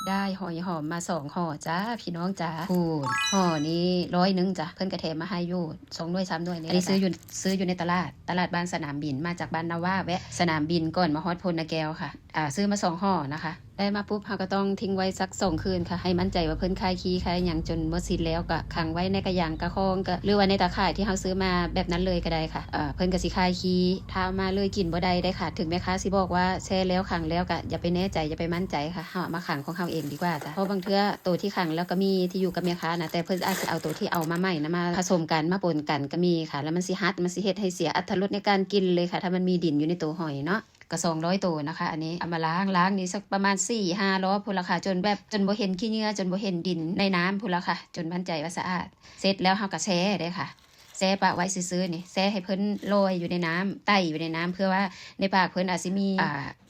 ได้หอยหอมมา2 ห่อจ้าพี่น้องจ้าพูดห่อนี้100จ้ะเพิ่นกระแถมมาให้อยู่2 หน่วย 3 หน่วยนี่อันนี้ซื้ออยู่ในตลาดบ้านสนามบินมาจากบ้านนาว่าแวะสนามบินก่อนมาฮอดพลนาแก้วค่ะซื้อมา2 ห่อนะคะได้มาปุ๊บเราก็ต้องทิ้งไว้สัก2 คืนค่ะให้มั่นใจว่าเพิ่นคายขี้คายหยังจนหมดสิ้นแล้วก็ขังไว้ในกระยางกระคองก็หรือว่าในตะข่ายที่เราซื้อมาแบบนั้นเลยก็ได้ค่ะเพิ่นก็สิคายขี้ถ้ามาเลยกินบ่ได้ค่ะถึงแม่ค้าสิบอกว่าแช่แล้วขังแล้วก็อย่าไปแน่ใจอย่าไปมั่นใจค่ะเฮามาขังของเฮาเองดีกว่าจ้ะเพราะบางเทื่อตัวที่ขังแล้วก็มีที่อยู่กับแม่ค้านะแต่เพิ่นอาจสิเอาตัวที่เอามาใหม่นะมาผสมกันมาปนกันก็มีค่ะแล้วมันสิเฮ็ดให้เสียอรรถรสในการกินเลยค่ะถ้ามันมีดินอยู่ในตัวหอยเนาะก็200 ตัวนะคะอันนี้เอามาล้างนี่สักประมาณ 4-5 รอบพุ่นละค่ะจนบ่เห็นขี้เหงื่อจนบ่เห็นดินในน้ำพุ่นละค่ะจนมั่นใจว่าสะอาดเสร็จแล้วเฮาก็แช่ได้ค่ะแช่ปะไว้ซื่อๆนี่แช่ให้เพิ่นลอยอยู่ในน้ำไต่อยู่ในน้ำเพื่อว่าในปากเพิ่นอาจสิมี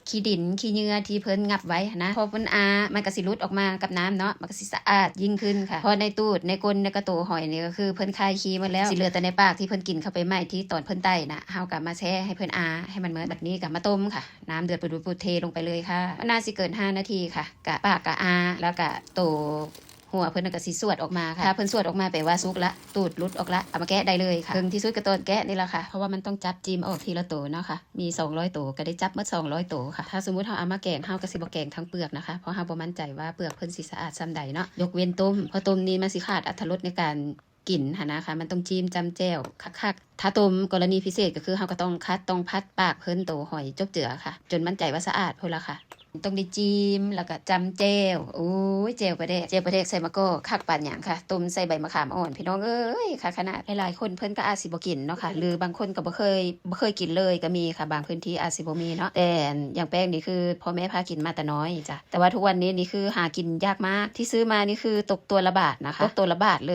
ขี้ดินขี้เหงื่อที่เพิ่นงับไว้นะพอเพิ่นมันก็สิหลุดออกมากับน้ำเนาะมันก็สิสะอาดยิ่งขึ้นค่ะพอในตูดในก้นในกระโตหอยนี่ก็คือเพิ่นคายขี้หมดแล้วสิเหลือแต่ในปากที่เพิ่นกินเข้าไปใหม่ที่ตอนเพิ่นไต่นะเฮาก็มาแช่ให้เพิ่นให้มันเหมือนแบบนี้ก็มาต้มค่ะน้ำเดือดปุดๆเทลงไปเลยค่ะน่าสิเกิน5 นาทีค่ะกะปากกะแล้วก็โตหัวเพิ่นก็สิสวดออกมาค่ะถ้าเพิ่นสวดออกมาแปลว่าสุกละตูดลุดออกละเอามาแกะได้เลยค่ะถึงที่สุดก็ตอนแกะนี่แหละค่ะเพราะว่ามันต้องจับจิ้มออกทีละตัวเนาะค่ะมี200 ตัวก็ได้จับหมด200 ตัวค่ะถ้าสมมุติเฮาเอามาแกงเฮาก็สิบ่แกงทั้งเปลือกนะคะเพราะเฮาบ่มั่นใจว่าเปลือกเพิ่นสิสะอาดส่ำใดเนาะยกเว้นต้มเพราะต้มนี่มันสิขาดอรรถรสในการกินหั่นนะคะมันต้องจิ้มจำแจ่วคักๆถ้าต้มกรณีพิเศษก็คือเฮาก็ต้องพัดปากเพิ่นโตหอยจบเจือค่ะจนมั่นใจว่าสะอาดพุ่นละค่ะต้องได้จิ้มแล้วก็จำแจ่วโอ้ยแจ่วปลาแดกใส่มะกอกคักปานหยังค่ะต้มใส่ใบมะขามอ่อนพี่น้องเอ้ยค่ะขนาดหลายๆคนเพิ่นก็อาจสิบ่กินเนาะค่ะหรือบางคนก็บ่เคยกินเลยก็มีค่ะบางพื้นที่อาจสิบ่มีเนาะแต่อย่างแป้งนี่คือพ่อแม่พากินมาแต่น้อยจ้ะแต่ว่าทุกวันนี้นี่คือหากินยากมากที่ซื้อมานี่คือตกตัวละบาทนะคะตกตัวละบาทเล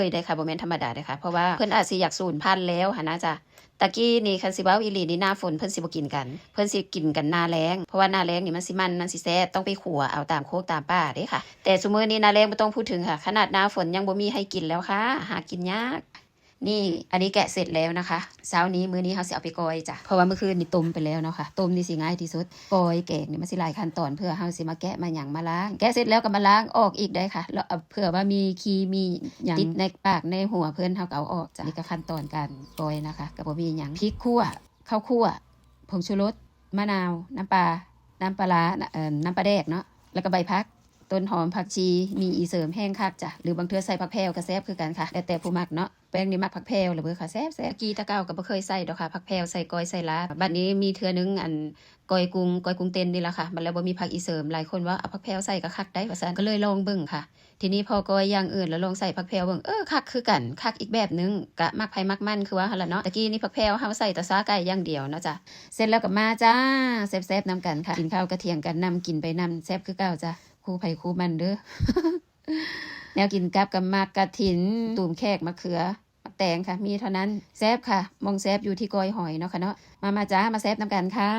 ยได้ค่ะบ่แม่นธรรมดาเด้ค่ะเพราะว่าเพิ่นอาจสิอยากสูญพันธุ์แล้วหั่นนะจ้ะตะกี้นี่คันสิเว้าอีหลีนี่หน้าฝนเพิ่นสิบ่กินกันเพิ่นสิกินกันหน้าแล้งเพราะว่าหน้าแล้งนี่มันสิแซ่บต้องไปขัวเอาตามโคกตามป่าเด้ค่ะแต่ซุมื้อนี้หน้าแล้งบ่ต้องพูดถึงค่ะขนาดหน้าฝนยังบ่มีให้กินแล้วค่ะหากินยากนี่อันนี้แกะเสร็จแล้วนะคะเช้านี้มื้อนี้เฮาสิเอาไปกอยจ้ะเพราะว่าเมื่อคืนนี่ต้มไปแล้วเนาะค่ะต้มนี่สิง่ายที่สุดกอยแกงนี่มันสิหลายขั้นตอนเพื่อเฮาสิมาแกะมาหยังมาล้างแกะเสร็จแล้วก็มาล้างออกอีกได้ค่ะแล้วเผื่อว่ามีขี้มีหยังติดในปากในหัวเพิ่นเฮาก็เอาออกจ้ะนี่ก็ขั้นตอนการกอยนะคะก็บ่มีหยังพริกคั่วข้าวคั่วผงชูรสมะนาวน้ำปลาร้าน้ำปลาแดกเนาะแล้วก็ใบพักต้นหอมผักชีมีอีเสริมแห้งคักจ้ะหรือบางเทื่อใส่ผักแพรวก็แซ่บคือกันค่ะแต่ผู้มักเนาะแป้งนี่มักผักแพรวหรือเปล่าค่ะแซ่บกีตะเก้าก็บ่เคยใส่ดอกค่ะผักแพรวใส่ก้อยใส่ลาบัดนี้มีเทื่อนึงก้อยกุ้งเต้นนี่ล่ะค่ะมันแล้วบ่มีผักอีเสริมหลายคนว่าเอาผักแพรวใส่ก็คักได้ว่าซั่นก็เลยลองเบิ่งค่ะทีนี้พอก้อยอย่างอื่นแล้วลองใส่ผักแพรวเบิ่งคักคือกันคักอีกแบบนึงกะมักไผมักมันคือว่าหั่นล่ะเนาะตะกี้นี่ผักแพรวเฮาใส่แต่ซาไก่อย่างเดียวเนาะจ้ะเสร็จแล้วก็มาจ้าแซ่บๆนำกันค่ะกินข้าวกระเทียงกันนำกินไปนำแซ่บคือเก่าจ้ะคู่ไผคู่มันเด้อ แนวกินกับมากกระถินตูมแขกมะเขือมักแตงค่ะมีเท่านั้นแซ่บค่ะมองแซ่บอยู่ที่กอยหอยเนาะค่ะเนาะมาจ้ามาแซ่บนำกันค่ะ